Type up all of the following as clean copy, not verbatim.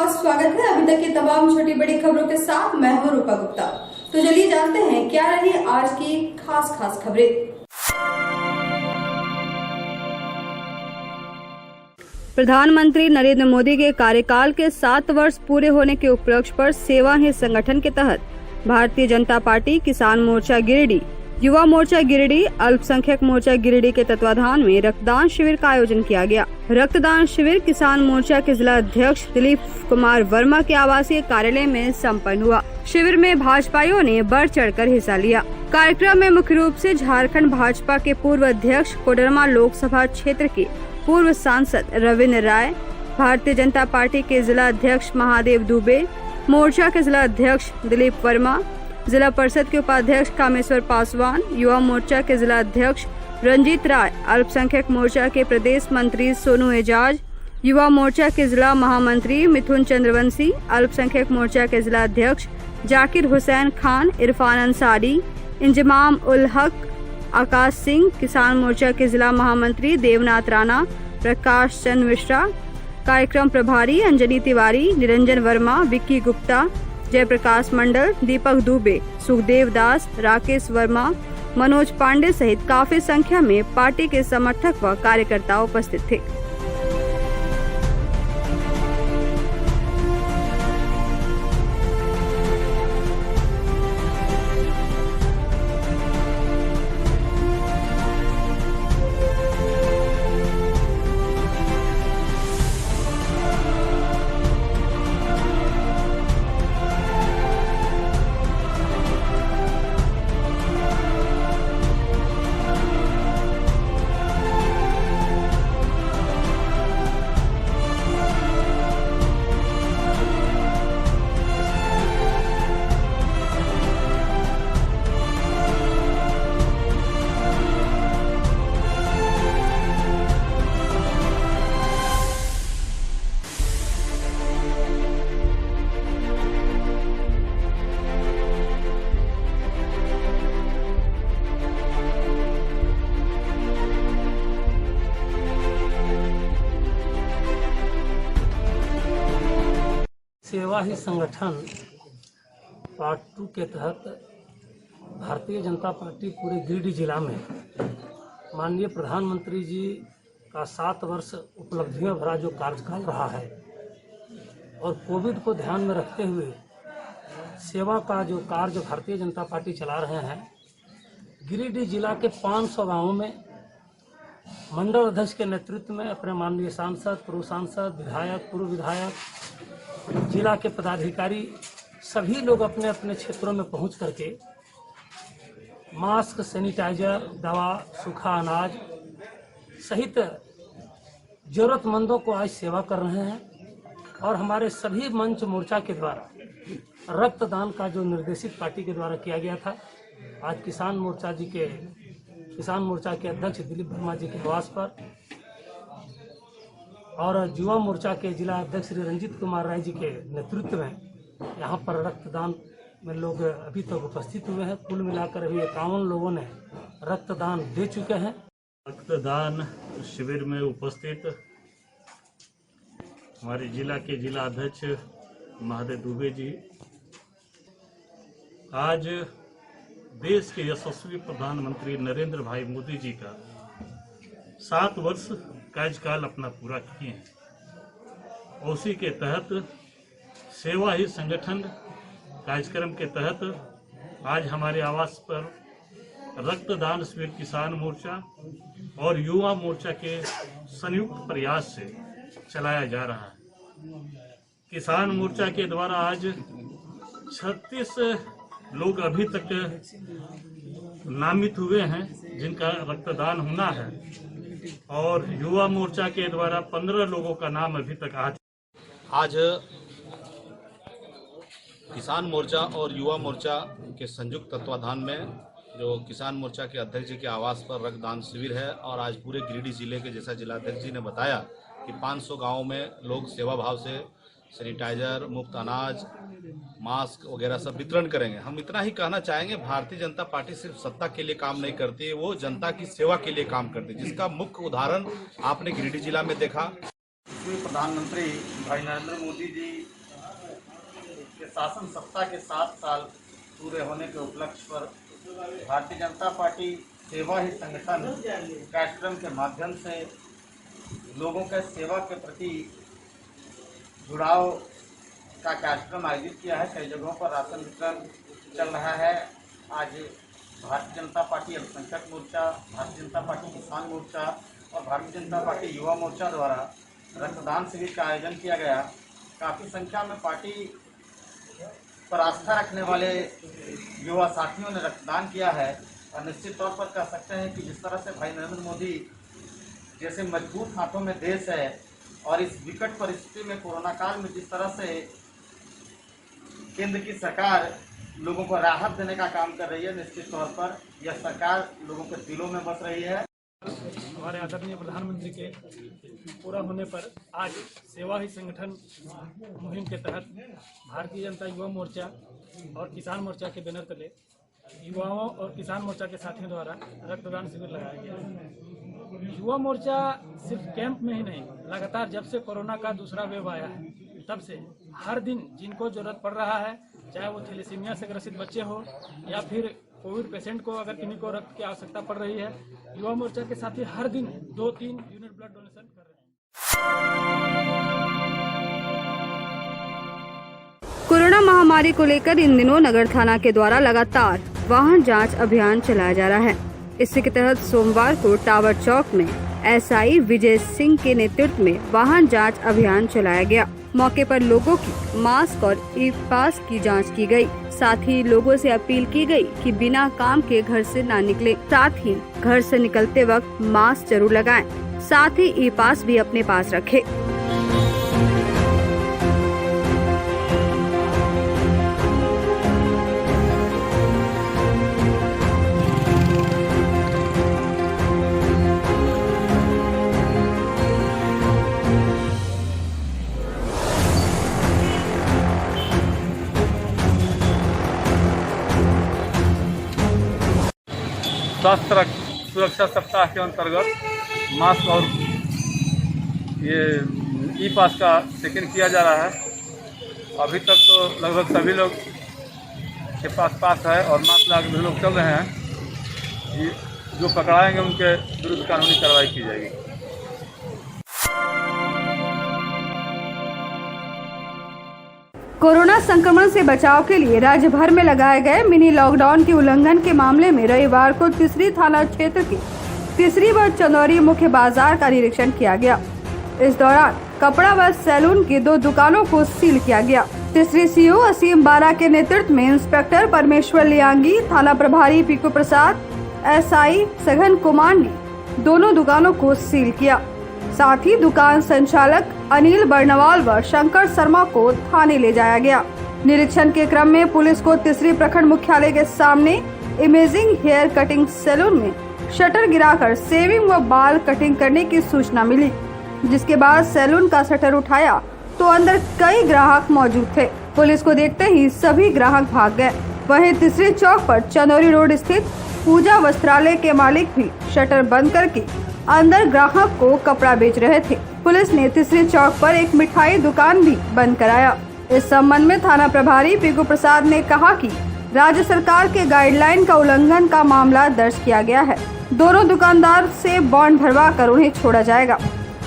आपका स्वागत है। अभी तक की तमाम छोटी बड़ी खबरों के साथ मैं हूं रूपा गुप्ता। तो चलिए जानते हैं क्या रही आज की खास खबरें। प्रधानमंत्री नरेंद्र मोदी के कार्यकाल के 7 वर्ष पूरे होने के उपलक्ष्य पर सेवा ही संगठन के तहत भारतीय जनता पार्टी, किसान मोर्चा गिरिडीह, युवा मोर्चा गिरिडीह, अल्पसंख्यक मोर्चा गिरिडीह के तत्वाधान में रक्तदान शिविर का आयोजन किया गया। रक्तदान शिविर किसान मोर्चा के जिला अध्यक्ष दिलीप कुमार वर्मा के आवासीय कार्यालय में संपन्न हुआ। शिविर में भाजपाइयों ने बढ़ चढ़कर हिस्सा लिया। कार्यक्रम में मुख्य रूप से झारखंड भाजपा के पूर्व अध्यक्ष, कोडरमा लोकसभा क्षेत्र के पूर्व सांसद रविंद्र राय, भारतीय जनता पार्टी के जिला अध्यक्ष महादेव दुबे, मोर्चा के जिला अध्यक्ष दिलीप वर्मा, जिला परिषद के उपाध्यक्ष कामेश्वर पासवान, युवा मोर्चा के जिला अध्यक्ष रंजीत राय, अल्पसंख्यक मोर्चा के प्रदेश मंत्री सोनू एजाज, युवा मोर्चा के जिला महामंत्री मिथुन चंद्रवंशी, अल्पसंख्यक मोर्चा के जिला अध्यक्ष जाकिर हुसैन खान, इरफान अंसारी, इंजमाम उल हक, आकाश सिंह, किसान मोर्चा के जिला महामंत्री देवनाथ राणा, प्रकाश चंद्र मिश्रा, कार्यक्रम प्रभारी अंजनी तिवारी, निरंजन वर्मा, विक्की गुप्ता, जयप्रकाश मंडल, दीपक दुबे, सुखदेव दास, राकेश वर्मा, मनोज पांडे सहित काफी संख्या में पार्टी के समर्थक व कार्यकर्ता उपस्थित थे। सेवा ही संगठन पार्ट 2 के तहत भारतीय जनता पार्टी पूरे गिरिडीह जिला में माननीय प्रधानमंत्री जी का 7 वर्ष उपलब्धियों भरा जो कार्यकाल रहा है और कोविड को ध्यान में रखते हुए सेवा का जो कार्य भारतीय जनता पार्टी चला रहे हैं, गिरिडीह जिला के 500 गाँवों में मंडल अध्यक्ष के नेतृत्व में अपने माननीय सांसद, पूर्व सांसद, विधायक, पूर्व विधायक, जिला के पदाधिकारी सभी लोग अपने अपने क्षेत्रों में पहुंच करके मास्क, सैनिटाइजर, दवा, सूखा अनाज सहित जरूरतमंदों को आज सेवा कर रहे हैं। और हमारे सभी मंच मोर्चा के द्वारा रक्तदान का जो निर्देशित पार्टी के द्वारा किया गया था, आज किसान मोर्चा के अध्यक्ष दिलीप वर्मा जी के निवास पर और युवा मोर्चा के जिला अध्यक्ष श्री रंजीत कुमार राय जी के नेतृत्व में यहाँ पर रक्तदान में लोग अभी तक उपस्थित हुए हैं। कुल मिलाकर अभी 51 लोगों ने रक्तदान दे चुके हैं। रक्तदान शिविर में उपस्थित हमारे जिला के जिला अध्यक्ष महादेव दुबे जी, आज देश के यशस्वी प्रधानमंत्री नरेंद्र भाई मोदी जी का 7 वर्ष कार्यकाल अपना पूरा किए हैं। उसी के तहत सेवा ही संगठन कार्यक्रम के तहत आज हमारे आवास पर रक्तदान शिविर किसान मोर्चा और युवा मोर्चा के संयुक्त प्रयास से चलाया जा रहा है। किसान मोर्चा के द्वारा आज 36 लोग अभी तक नामित हुए हैं जिनका रक्तदान होना है और युवा मोर्चा के द्वारा 15 लोगों का नाम अभी तक आज किसान मोर्चा और युवा मोर्चा के संयुक्त तत्वाधान में जो किसान मोर्चा के अध्यक्ष जी के आवास पर रक्तदान शिविर है और आज पूरे गिरिडीह जिले के, जैसा जिला अध्यक्ष जी ने बताया कि 500 गांवों में लोग सेवा भाव से सैनिटाइजर, मुफ्त अनाज, मास्क वगैरह सब वितरण करेंगे। हम इतना ही कहना चाहेंगे, भारतीय जनता पार्टी सिर्फ सत्ता के लिए काम नहीं करती है, वो जनता की सेवा के लिए काम करती है, जिसका मुख्य उदाहरण आपने गिरिडीह जिला में देखा। प्रधानमंत्री भाई नरेंद्र मोदी जी शासन सत्ता के 7 साल पूरे होने के उपलक्ष्य पर भारतीय जनता पार्टी सेवा ही संगठन कार्यक्रम के माध्यम से लोगों के सेवा के प्रति जुड़ाव का कार्यक्रम आयोजित किया है। कई जगहों पर राशन वितरण चल रहा है। आज भारतीय जनता पार्टी अल्पसंख्यक मोर्चा, भारतीय जनता पार्टी किसान मोर्चा और भारतीय जनता पार्टी युवा मोर्चा द्वारा रक्तदान शिविर का आयोजन किया गया। काफ़ी संख्या में पार्टी पर आस्था रखने वाले युवा साथियों ने रक्तदान किया है और निश्चित तौर पर कह सकते हैं कि जिस तरह से भाई नरेंद्र मोदी जैसे मजबूत हाथों में देश है और इस विकट परिस्थिति में कोरोना काल में जिस तरह से केंद्र की सरकार लोगों को राहत देने का काम कर रही है, निश्चित तौर पर यह सरकार लोगों के दिलों में बस रही है। हमारे आदरणीय प्रधानमंत्री के पूरा होने पर आज सेवा ही संगठन मुहिम के तहत भारतीय जनता युवा मोर्चा और किसान मोर्चा के बैनर तले युवाओं और किसान मोर्चा के साथियों द्वारा रक्तदान शिविर लगाया गया। युवा मोर्चा सिर्फ कैंप में ही नहीं, लगातार जब से कोरोना का दूसरा वेव आया है तब से हर दिन जिनको जरूरत पड़ रहा है, चाहे वो थैलेसीमिया से ग्रसित बच्चे हो या फिर कोविड पेशेंट को अगर किन्हीं को रक्त की आवश्यकता पड़ रही है, युवा मोर्चा के साथी हर दिन 2-3 यूनिट ब्लड डोनेशन कर रहे हैं। कोरोना महामारी को लेकर इन दिनों नगर थाना के द्वारा लगातार वाहन जांच अभियान चलाया जा रहा है। इसी के तहत सोमवार को टावर चौक में एसआई विजय सिंह के नेतृत्व में वाहन जांच अभियान चलाया गया। मौके पर लोगों की मास्क और ई पास की जांच की गई। साथ ही लोगों से अपील की गई कि बिना काम के घर से ना निकले। साथ ही घर से निकलते वक्त मास्क जरूर लगाएं। साथ ही ई पास भी अपने पास रखें। स्वास्थ्य सुरक्षा सप्ताह के अंतर्गत मास्क और ये ई पास का चेकिंग किया जा रहा है। अभी तक तो लगभग सभी लोग के पास है और मास्क लगा के लोग चल रहे हैं। ये जो पकड़ाएंगे उनके विरुद्ध कानूनी कार्रवाई की जाएगी। कोरोना संक्रमण से बचाव के लिए राज्य भर में लगाए गए मिनी लॉकडाउन के उल्लंघन के मामले में रविवार को तीसरी थाना क्षेत्र की तीसरी व चंदौरी मुख्य बाजार का निरीक्षण किया गया। इस दौरान कपड़ा व सैलून की 2 दुकानों को सील किया गया। तीसरी सीओ असीम बारा के नेतृत्व में इंस्पेक्टर परमेश्वर लियांगी, थाना प्रभारी पीकू प्रसाद, एसआई सघन कुमार ने दोनों दुकानों को सील किया। साथ ही दुकान संचालक अनिल बर्नवाल व शंकर शर्मा को थाने ले जाया गया। निरीक्षण के क्रम में पुलिस को तीसरी प्रखंड मुख्यालय के सामने इमेजिंग हेयर कटिंग सैलून में शटर गिराकर सेविंग व बाल कटिंग करने की सूचना मिली, जिसके बाद सैलून का शटर उठाया तो अंदर कई ग्राहक मौजूद थे। पुलिस को देखते ही सभी ग्राहक भाग गए। वहीं तीसरी चौक पर चंदौरी रोड स्थित पूजा वस्त्रालय के मालिक भी शटर बंद करके अंदर ग्राहक को कपड़ा बेच रहे थे। पुलिस ने तीसरी चौक पर एक मिठाई दुकान भी बंद कराया। इस संबंध में थाना प्रभारी पीकू प्रसाद ने कहा कि राज्य सरकार के गाइडलाइन का उल्लंघन का मामला दर्ज किया गया है। दोनों दुकानदार से बॉन्ड भरवा कर उन्हें छोड़ा जाएगा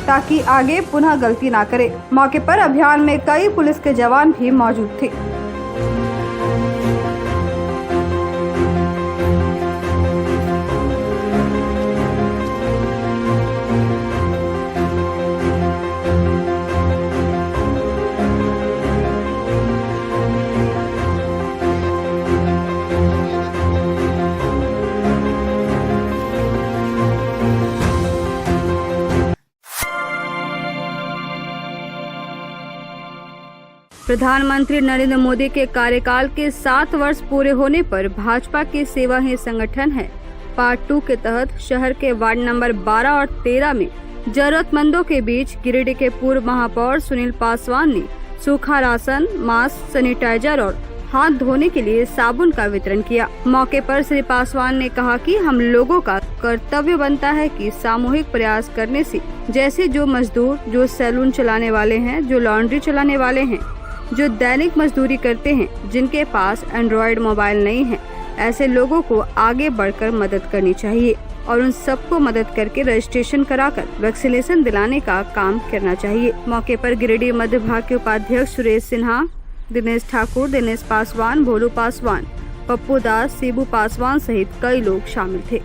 ताकि आगे पुनः गलती न करे। मौके पर अभियान में कई पुलिस के जवान भी मौजूद थे। प्रधानमंत्री नरेंद्र मोदी के कार्यकाल के 7 वर्ष पूरे होने पर भाजपा के सेवा ही संगठन है पार्ट 2 के तहत शहर के वार्ड नंबर 12 और 13 में जरूरतमंदों के बीच गिरिडीह के पूर्व महापौर सुनील पासवान ने सूखा राशन, मास्क, सैनिटाइजर और हाथ धोने के लिए साबुन का वितरण किया। मौके पर श्री पासवान ने कहा कि हम लोगों का कर्तव्य बनता है कि सामूहिक प्रयास करने से जैसे जो मजदूर, जो सैलून चलाने वाले हैं, जो लॉन्ड्री चलाने वाले हैं, जो दैनिक मजदूरी करते हैं, जिनके पास एंड्रॉयड मोबाइल नहीं है, ऐसे लोगों को आगे बढ़कर मदद करनी चाहिए और उन सबको मदद करके रजिस्ट्रेशन कराकर वैक्सीनेशन दिलाने का काम करना चाहिए। मौके पर गिरिडीह मध्य भाग के उपाध्यक्ष सुरेश सिन्हा, दिनेश ठाकुर, दिनेश पासवान, भोलू पासवान, पप्पू दास, शिबू पासवान सहित कई लोग शामिल थे।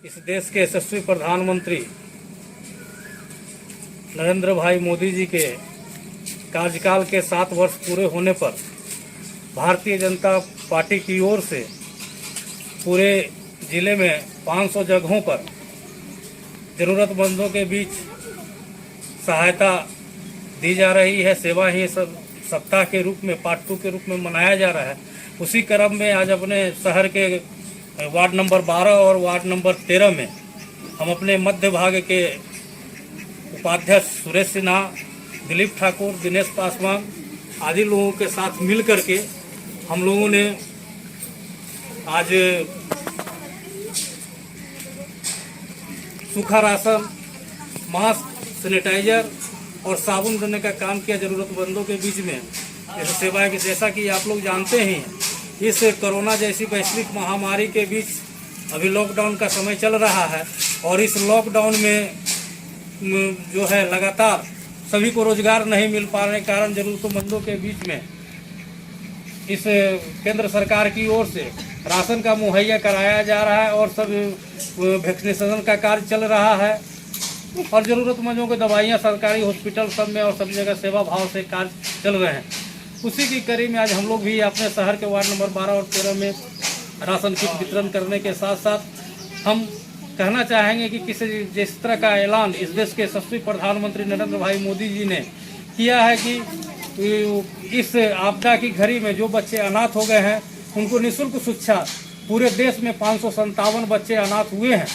इस देश के यशस्वी प्रधानमंत्री नरेंद्र भाई मोदी जी के कार्यकाल के 7 वर्ष पूरे होने पर भारतीय जनता पार्टी की ओर से पूरे जिले में 500 जगहों पर जरूरतमंदों के बीच सहायता दी जा रही है। सेवा ही सप्ताह के रूप में पार्ट 2 के रूप में मनाया जा रहा है। उसी क्रम में आज अपने शहर के वार्ड नंबर 12 और वार्ड नंबर 13 में हम अपने मध्य भाग के उपाध्यक्ष सुरेश सिन्हा, दिलीप ठाकुर, दिनेश पासवान आदि लोगों के साथ मिल करके हम लोगों ने आज सूखा राशन, मास्क, सैनिटाइजर और साबुन देने का काम किया जरूरतमंदों के बीच में। ऐसी सेवाएं जैसा कि आप लोग जानते हैं, इस कोरोना जैसी वैश्विक महामारी के बीच अभी लॉकडाउन का समय चल रहा है और इस लॉकडाउन में जो है लगातार सभी को रोजगार नहीं मिल पाने के कारण जरूरतमंदों के बीच में इस केंद्र सरकार की ओर से राशन का मुहैया कराया जा रहा है और सब वैक्सीनेशन का कार्य चल रहा है और जरूरतमंदों को दवाइयाँ सरकारी हॉस्पिटल सब में और सभी जगह सेवा भाव से कार्य चल रहे हैं। उसी की कड़ी में आज हम लोग भी अपने शहर के वार्ड नंबर 12 और 13 में राशन किट वितरण करने के साथ साथ हम कहना चाहेंगे कि किसी जिस तरह का ऐलान इस देश के यशस्वी प्रधानमंत्री नरेंद्र भाई मोदी जी ने किया है कि इस आपदा की घड़ी में जो बच्चे अनाथ हो गए हैं उनको निःशुल्क शिक्षा, पूरे देश में 557 बच्चे अनाथ हुए हैं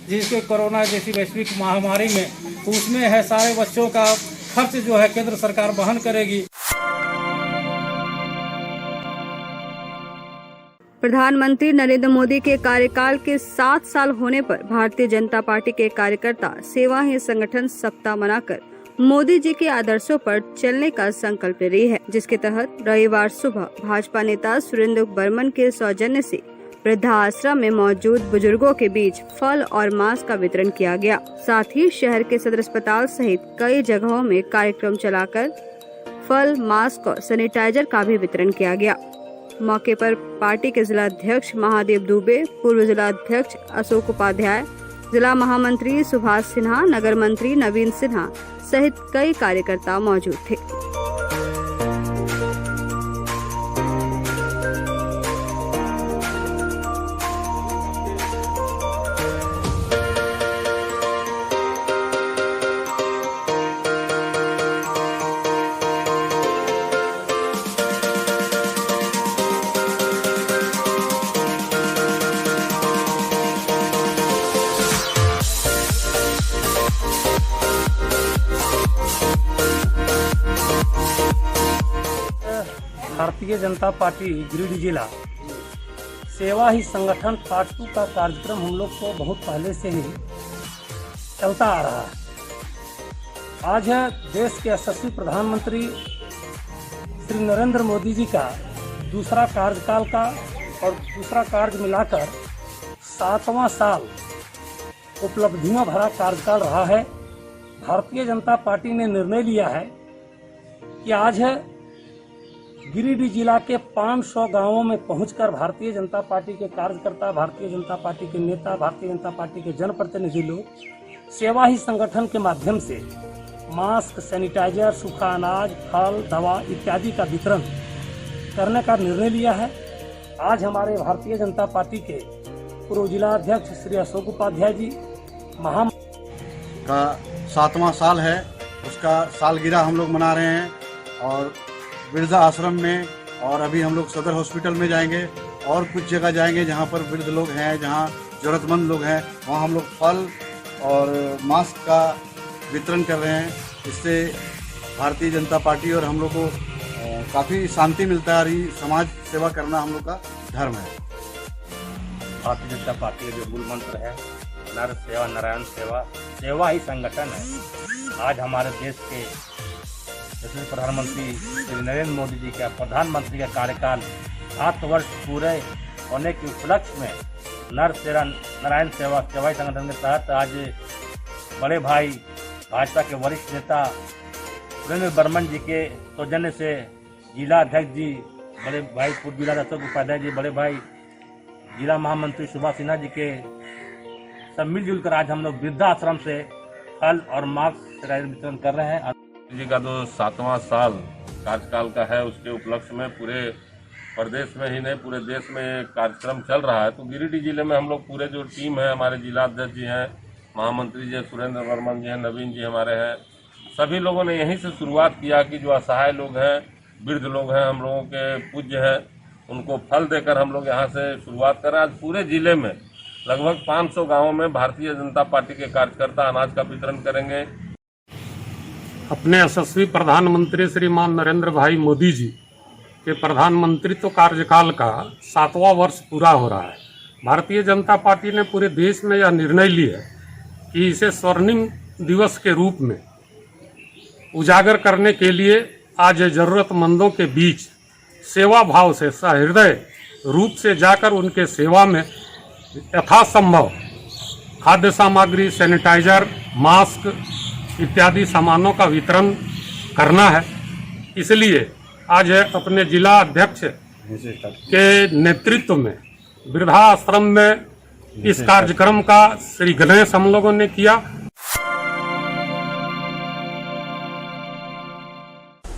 जिसके कोरोना जैसी वैश्विक महामारी में, तो उसमें है सारे बच्चों का खर्च जो है केंद्र सरकार वहन करेगी। प्रधानमंत्री नरेंद्र मोदी के कार्यकाल के 7 साल होने पर भारतीय जनता पार्टी के कार्यकर्ता सेवा ही संगठन सप्ताह मनाकर मोदी जी के आदर्शों पर चलने का संकल्प ले रही है, जिसके तहत रविवार सुबह भाजपा नेता सुरेंद्र बर्मन के सौजन्य से वृद्धाश्रम में मौजूद बुजुर्गों के बीच फल और मास्क का वितरण किया गया। साथ ही शहर के सदर अस्पताल सहित कई जगहों में कार्यक्रम चलाकर फल, मास्क और सैनिटाइजर का भी वितरण किया गया। मौके पर पार्टी के जिला अध्यक्ष महादेव दुबे, पूर्व जिला अध्यक्ष अशोक उपाध्याय, जिला महामंत्री सुभाष सिन्हा, नगर मंत्री नवीन सिन्हा सहित कई कार्यकर्ता मौजूद थे। भारतीय जनता पार्टी गिरिडीह जिला सेवा ही संगठन पार्ट 2 का कार्यक्रम हम लोग को बहुत पहले से ही चलता आ रहा है। आज है देश के यशस्वी प्रधानमंत्री श्री नरेंद्र मोदी जी का दूसरा कार्यकाल का और दूसरा कार्य मिलाकर 7वां साल उपलब्धियों भरा कार्यकाल रहा है। भारतीय जनता पार्टी ने निर्णय लिया है कि आज है गिरिडीह जिला के 500 गांवों में पहुंचकर भारतीय जनता पार्टी के कार्यकर्ता, भारतीय जनता पार्टी के नेता, भारतीय जनता पार्टी के जनप्रतिनिधि लोग सेवा ही संगठन के माध्यम से मास्क, सैनिटाइजर, सूखा अनाज, फल, दवा इत्यादि का वितरण करने का निर्णय लिया है। आज हमारे भारतीय जनता पार्टी के पूर्व जिला अध्यक्ष श्री अशोक उपाध्याय जी का 7वां साल है, उसका सालगिरह हम लोग मना रहे हैं और वृद्धा आश्रम में, और अभी हम लोग सदर हॉस्पिटल में जाएंगे और कुछ जगह जाएंगे जहां पर वृद्ध लोग हैं, जहां जरूरतमंद लोग हैं, वहां हम लोग फल और मास्क का वितरण कर रहे हैं। इससे भारतीय जनता पार्टी और हम लोग को काफ़ी शांति मिलता है और ये समाज सेवा करना हम लोग का धर्म है। भारतीय जनता पार्टी का जो मूल मंत्र है नर सेवा नारायण सेवा, सेवा ही संगठन है। आज हमारे देश के यशस्वी प्रधानमंत्री श्री नरेंद्र मोदी जी का प्रधानमंत्री का कार्यकाल 7 वर्ष पूरे होने के उपलक्ष्य में नर सेवा नारायण सेवा, सेवा ही संगठन के तहत आज बड़े भाई भाजपा के वरिष्ठ नेता सुरेंद्र बर्मन जी के सौजन्य से जिला अध्यक्ष जी, बड़े भाई पूर्व जिला अशोक उपाध्याय जी, बड़े भाई जिला महामंत्री सुभाष सिन्हा जी के सब मिलजुल कर आज हम लोग वृद्धाश्रम से फल और मास्क वितरण कर रहे हैं। जी का जो 7वां साल कार्यकाल का है, उसके उपलक्ष्य में पूरे प्रदेश में ही नहीं पूरे देश में कार्यक्रम चल रहा है। तो गिरिडीह जिले में हम लोग पूरे जो टीम है, हमारे जिला अध्यक्ष जी हैं, महामंत्री जी सुरेंद्र वर्मन जी हैं, नवीन जी हमारे हैं, सभी लोगों ने यहीं से शुरुआत किया कि जो असहाय लोग हैं, वृद्ध लोग हैं, हम लोगों के पूज्य हैं, उनको फल देकर हम लोग यहाँ से शुरुआत करें। आज पूरे जिले में लगभग 500 गाँवों में भारतीय जनता पार्टी के कार्यकर्ता अनाज का वितरण करेंगे। अपने यशस्वी प्रधानमंत्री श्रीमान नरेंद्र भाई मोदी जी के प्रधानमंत्रित्व कार्यकाल का 7वां वर्ष पूरा हो रहा है। भारतीय जनता पार्टी ने पूरे देश में यह निर्णय लिया है कि इसे स्वर्णिम दिवस के रूप में उजागर करने के लिए आज जरूरतमंदों के बीच सेवा भाव से सहृदय रूप से जाकर उनके सेवा में यथासंभव खाद्य सामग्री, सैनिटाइजर, मास्क इत्यादि सामानों का वितरण करना है। इसलिए आज अपने जिला अध्यक्ष के नेतृत्व में वृद्धाश्रम में इस कार्यक्रम का श्री गणेश हम लोगों ने किया।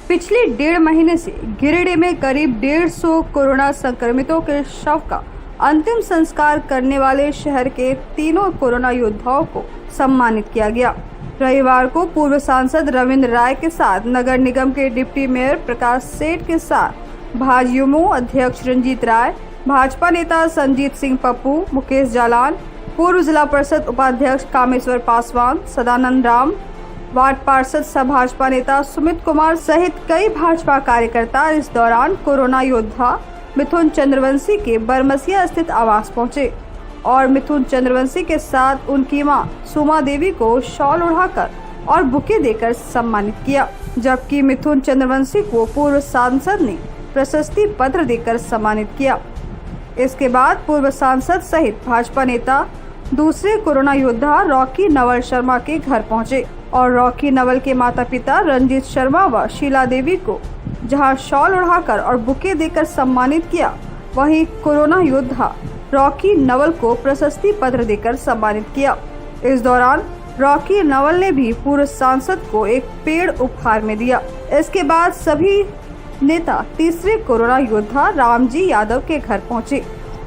पिछले 1.5 महीने से गिरिडीह में करीब 150 कोरोना संक्रमितों के शव का अंतिम संस्कार करने वाले शहर के 3 कोरोना योद्धाओं को सम्मानित किया गया। रविवार को पूर्व सांसद रविंद्र राय के साथ नगर निगम के डिप्टी मेयर प्रकाश सेठ के साथ भाजयुमो अध्यक्ष रंजीत राय, भाजपा नेता संजीत सिंह पप्पू, मुकेश जालान, पूर्व जिला परिषद उपाध्यक्ष कामेश्वर पासवान, सदानंद राम, वार्ड पार्षद सह भाजपा नेता सुमित कुमार सहित कई भाजपा कार्यकर्ता इस दौरान कोरोना योद्धा मिथुन चंद्रवंशी के बरमसिया स्थित आवास पहुंचे और मिथुन चंद्रवंशी के साथ उनकी मां सुमा देवी को शॉल उड़ाकर और बुके देकर सम्मानित किया, जबकि मिथुन चंद्रवंशी को पूर्व सांसद ने प्रशस्ति पत्र देकर सम्मानित किया। इसके बाद पूर्व सांसद सहित भाजपा नेता दूसरे कोरोना योद्धा रॉकी नवल शर्मा के घर पहुंचे और रॉकी नवल के माता पिता रंजीत शर्मा व शीला देवी को जहां शॉल उड़ाकर और बुके देकर सम्मानित किया, वहीं कोरोना योद्धा रॉकी नवल को प्रशस्ति पत्र देकर सम्मानित किया। इस दौरान रॉकी नवल ने भी पूर्व सांसद को एक पेड़ उपहार में दिया। इसके बाद सभी नेता तीसरे कोरोना योद्धा रामजी यादव के घर पहुंचे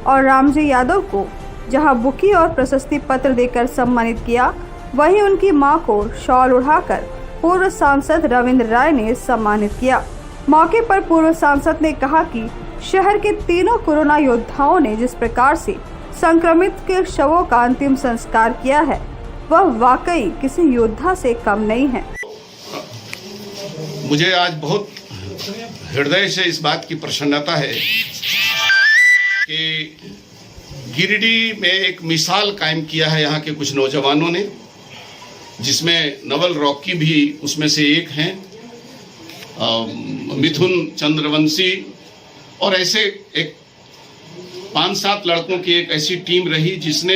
और रामजी यादव को जहां बुकी और प्रशस्ति पत्र देकर सम्मानित किया, वहीं उनकी मां को शॉल उड़ाकर पूर्व सांसद रविंद्र राय ने सम्मानित किया। मौके पर पूर्व सांसद ने कहा कि शहर के 3 कोरोना योद्धाओं ने जिस प्रकार से संक्रमित के शवों का अंतिम संस्कार किया है, वह वाकई किसी योद्धा से कम नहीं है। मुझे आज बहुत हृदय से इस बात की प्रसन्नता है कि गिरिडीह में एक मिसाल कायम किया है यहाँ के कुछ नौजवानों ने, जिसमें नवल रॉकी भी उसमें से एक हैं, मिथुन चंद्रवंशी, और ऐसे एक 5-7 लड़कों की एक ऐसी टीम रही जिसने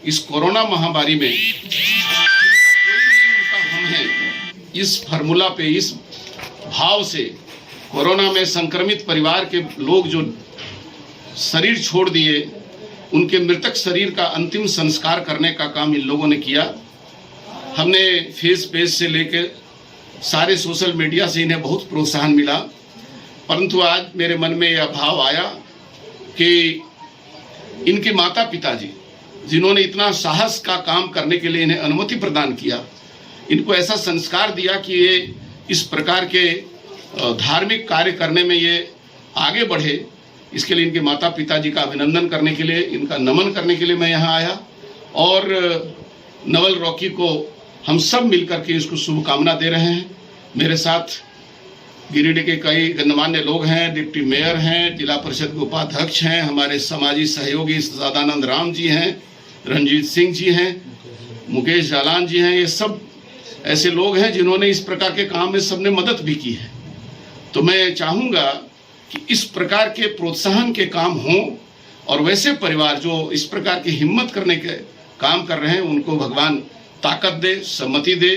इस कोरोना महामारी में कोई नहीं उनका हम है, इस फार्मूला पे, इस भाव से कोरोना में संक्रमित परिवार के लोग जो शरीर छोड़ दिए, उनके मृतक शरीर का अंतिम संस्कार करने का काम इन लोगों ने किया। हमने फेस पेज से लेकर सारे सोशल मीडिया से इन्हें बहुत प्रोत्साहन मिला, परंतु आज मेरे मन में यह भाव आया कि इनके माता पिताजी जिन्होंने इतना साहस का काम करने के लिए इन्हें अनुमति प्रदान किया, इनको ऐसा संस्कार दिया कि ये इस प्रकार के धार्मिक कार्य करने में ये आगे बढ़े, इसके लिए इनके माता पिताजी का अभिनंदन करने के लिए, इनका नमन करने के लिए मैं यहाँ आया। और नवल रॉकी को हम सब मिलकर के इसको शुभकामना दे रहे हैं। मेरे साथ गिरिडीह के कई गणमान्य लोग हैं, डिप्टी मेयर हैं, जिला परिषद के उपाध्यक्ष हैं, हमारे समाजी सहयोगी सदानंद राम जी हैं, रंजीत सिंह जी हैं, मुकेश जालान जी हैं। ये सब ऐसे लोग हैं जिन्होंने इस प्रकार के काम में सबने मदद भी की है। तो मैं चाहूँगा कि इस प्रकार के प्रोत्साहन के काम हों और वैसे परिवार जो इस प्रकार की हिम्मत करने के काम कर रहे हैं उनको भगवान ताकत दे, सम्मति दे।